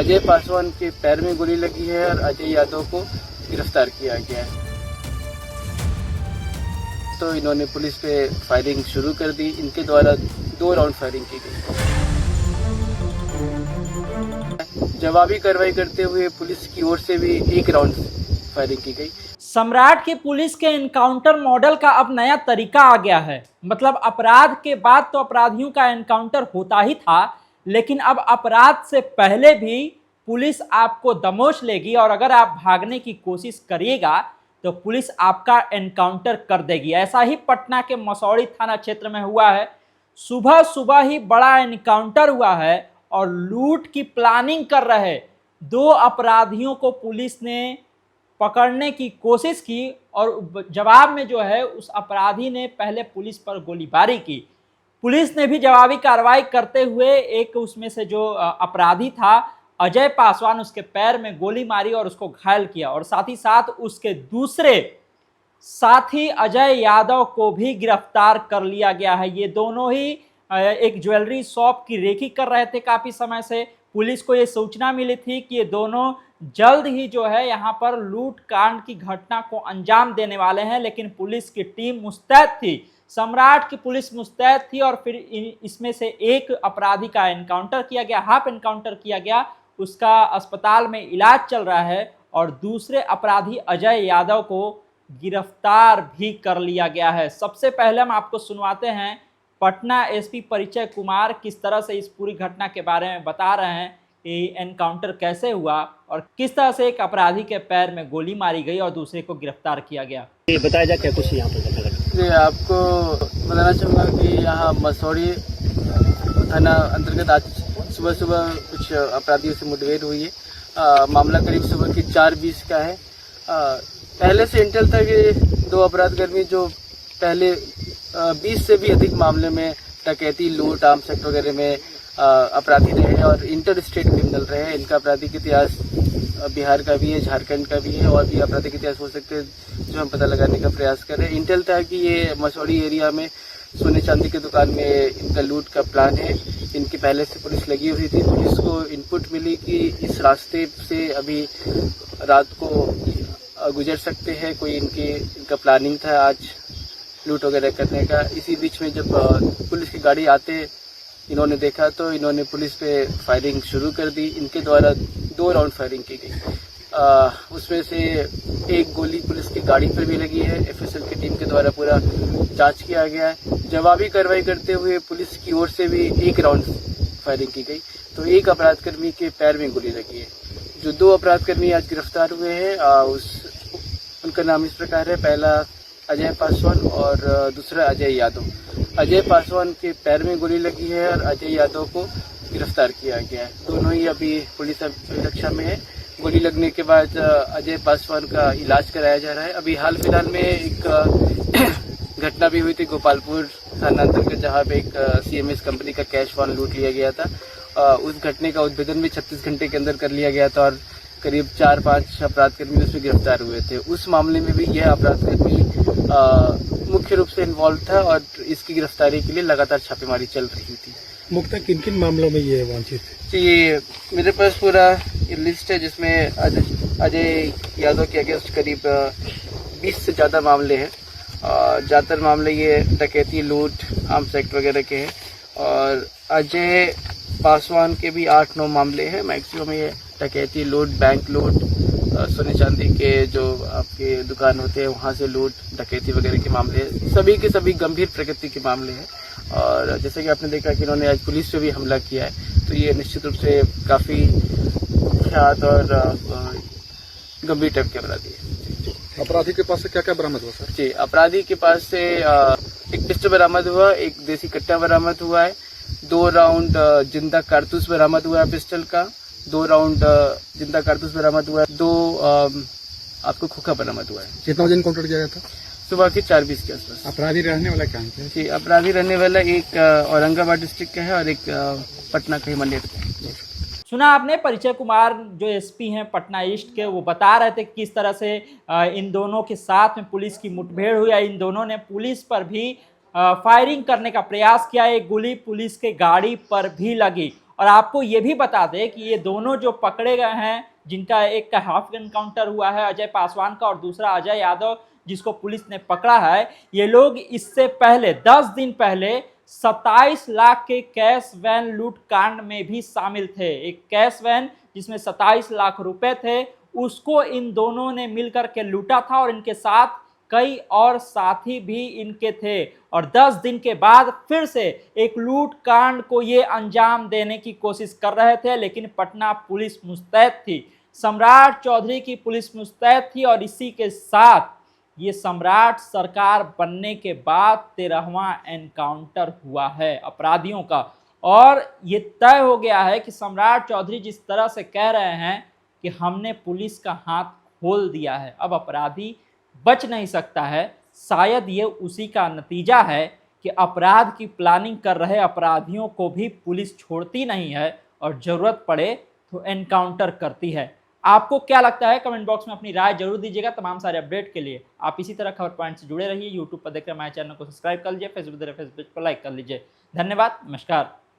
अजय पासवान के पैर में गोली लगी है और अजय यादव को गिरफ्तार किया गया है। तो इन्होंने पुलिस पे फायरिंग शुरू कर दी। इनके द्वारा 2 राउंड फायरिंग की गई। जवाबी कार्रवाई करते हुए पुलिस की ओर से भी 1 राउंड फायरिंग की गई। सम्राट की पुलिस के एनकाउंटर मॉडल का अब नया तरीका आ गया है। मतलब अपराध के बाद तो अपराधियों का एनकाउंटर होता ही था, लेकिन अब अपराध से पहले भी पुलिस आपको दबोच लेगी और अगर आप भागने की कोशिश करिएगा तो पुलिस आपका एनकाउंटर कर देगी। ऐसा ही पटना के मसौड़ी थाना क्षेत्र में हुआ है। सुबह सुबह ही बड़ा एनकाउंटर हुआ है और लूट की प्लानिंग कर रहे 2 अपराधियों को पुलिस ने पकड़ने की कोशिश की और जवाब में जो है उस अपराधी ने पहले पुलिस पर गोलीबारी की। पुलिस ने भी जवाबी कार्रवाई करते हुए एक उसमें से जो अपराधी था अजय पासवान, उसके पैर में गोली मारी और उसको घायल किया और साथ ही साथ उसके दूसरे साथी अजय यादव को भी गिरफ्तार कर लिया गया है। ये दोनों ही एक ज्वेलरी शॉप की रेकी कर रहे थे काफ़ी समय से। पुलिस को ये सूचना मिली थी कि ये दोनों जल्द ही जो है यहाँ पर लूट कांड की घटना को अंजाम देने वाले हैं, लेकिन पुलिस की टीम मुस्तैद थी। सम्राट की पुलिस मुस्तैद थी और फिर इसमें से एक अपराधी का एनकाउंटर किया गया, हाफ एनकाउंटर किया गया, उसका अस्पताल में इलाज चल रहा है और दूसरे अपराधी अजय यादव को गिरफ्तार भी कर लिया गया है। सबसे पहले हम आपको सुनवाते हैं पटना एसपी परिचय कुमार किस तरह से इस पूरी घटना के बारे में बता रहे हैं कि एनकाउंटर कैसे हुआ और किस तरह से एक अपराधी के पैर में गोली मारी गई और दूसरे को गिरफ्तार किया गया। ये बताया जाए क्या कुछ यहाँ पर? जी, आपको बताना चाहूँगा कि यहाँ मसौड़ी थाना अंतर्गत आज सुबह सुबह कुछ अपराधियों से मुठभेड़ हुई है। मामला करीब सुबह की 4:20 का है। पहले से इंटेल था कि 2 अपराधकर्मी जो पहले 20 से भी अधिक मामले में डकैती, लूट, आर्म्स एक्ट वगैरह में अपराधी रहे और इंटर स्टेट क्रिमिनल रहे। इनका आपराधिक इतिहास बिहार का भी है, झारखंड का भी है और भी आपराधिक इतिहास हो सकते हैं जो हम पता लगाने का प्रयास कर रहे हैं। इंटेल था कि ये मसौड़ी एरिया में सोने चांदी की दुकान में इनका लूट का प्लान है। इनकी पहले से पुलिस लगी हुई थी। पुलिस को इनपुट मिली कि इस रास्ते से अभी रात को गुजर सकते हैं कोई, इनका प्लानिंग था आज लूट वगैरह करने का। इसी बीच में जब पुलिस की गाड़ी आते इन्होंने देखा तो इन्होंने पुलिस पे फायरिंग शुरू कर दी। इनके द्वारा 2 राउंड फायरिंग की गई। उसमें से 1 गोली पुलिस की गाड़ी पर भी लगी है। एफएसएल की टीम के द्वारा पूरा जांच किया गया है। जवाबी कार्रवाई करते हुए पुलिस की ओर से भी 1 राउंड फायरिंग की गई। तो 1 अपराधकर्मी के पैर में गोली लगी है। जो 2 अपराधकर्मी आज गिरफ्तार हुए हैं उनका नाम इस प्रकार है। पहला अजय पासवान और दूसरा अजय यादव। अजय पासवान के पैर में गोली लगी है और अजय यादव को गिरफ्तार किया गया है। दोनों ही अभी पुलिस सुरक्षा में है। गोली लगने के बाद अजय पासवान का इलाज कराया जा रहा है। अभी हाल फिलहाल में एक घटना भी हुई थी गोपालपुर थाना अंतर्गत, जहाँ पे एक सीएमएस कंपनी का कैश वाहन लूट लिया गया था। उस घटने का उद्भेदन भी 36 घंटे के अंदर कर लिया गया था और करीब 4-5 अपराधकर्मी उसमें गिरफ्तार हुए थे। उस मामले में भी यह अपराधकर्मी मुख्य रूप से इन्वॉल्व था और इसकी गिरफ्तारी के लिए लगातार छापेमारी चल रही थी। मुख्यतः किन किन मामलों में ये वांछित है? ये मेरे पास पूरा लिस्ट है जिसमें अजय यादव के अगेंस्ट करीब 20 से ज़्यादा मामले हैं। ज़्यादातर मामले ये डकैती, लूट, आर्म्स एक्ट वगैरह के हैं और अजय पासवान के भी 8-9 मामले हैं। मैक्सिमम ये डकैती, लूट, बैंक लूट, सोने चांदी के जो आपके दुकान होते हैं वहाँ से लूट, डकैती वगैरह के मामले, सभी के सभी गंभीर प्रकृति के मामले हैं। और जैसे कि आपने देखा कि इन्होंने आज पुलिस पे भी हमला किया है, तो ये निश्चित रूप से काफ़ी कुख्यात और गंभीर टाइप के अपराधी है। अपराधी के पास से क्या क्या बरामद हुआ सर? जी, अपराधी के पास से एक पिस्टल बरामद हुआ, एक देसी कट्टा बरामद हुआ है, 2 राउंड जिंदा कारतूस बरामद हुआ है पिस्टल का, 2 राउंड जिंदा कारतूस बरामद हुआ है, 2 आपको खोखा बरामद हुआ है। कितना बजे एनकाउंटर किया गया था? सुबह के 4:20 के आसपास। अपराधी रहने वाला क्या है? जी, अपराधी रहने वाला एक औरंगाबाद डिस्ट्रिक्ट का है और एक पटना का ही मंडेर का है। सुना आपने परिचय कुमार जो एसपी हैं पटना ईस्ट के, वो बता रहे थे किस तरह से इन दोनों के साथ में पुलिस की मुठभेड़ हुई। इन दोनों ने पुलिस पर भी फायरिंग करने का प्रयास किया। एक गोली पुलिस के गाड़ी पर भी लगी और आपको ये भी बता दें कि ये दोनों जो पकड़े गए हैं, जिनका एक का हाफ एनकाउंटर हुआ है अजय पासवान का और दूसरा अजय यादव जिसको पुलिस ने पकड़ा है, ये लोग इससे पहले 10 दिन पहले 27 लाख के कैश वैन लूट कांड में भी शामिल थे। एक कैश वैन जिसमें 27 लाख रुपए थे, उसको इन दोनों ने मिलकर के लूटा था और इनके साथ कई और साथी भी इनके थे। और 10 दिन के बाद फिर से एक लूट कांड को ये अंजाम देने की कोशिश कर रहे थे, लेकिन पटना पुलिस मुस्तैद थी, सम्राट चौधरी की पुलिस मुस्तैद थी। और इसी के साथ ये सम्राट सरकार बनने के बाद 13वां एनकाउंटर हुआ है अपराधियों का। और ये तय हो गया है कि सम्राट चौधरी जिस तरह से कह रहे हैं कि हमने पुलिस का हाथ खोल दिया है, अब अपराधी बच नहीं सकता है। शायद ये उसी का नतीजा है कि अपराध की प्लानिंग कर रहे अपराधियों को भी पुलिस छोड़ती नहीं है और ज़रूरत पड़े तो एनकाउंटर करती है। आपको क्या लगता है? कमेंट बॉक्स में अपनी राय जरूर दीजिएगा। तमाम सारे अपडेट के लिए आप इसी तरह खबर पॉइंट से जुड़े रहिए। यूट्यूब पर देख रहे हमारे चैनल को सब्सक्राइब कर लीजिए, फेसबुक देख रहे फेसबुक पर लाइक कर लीजिए। धन्यवाद, नमस्कार।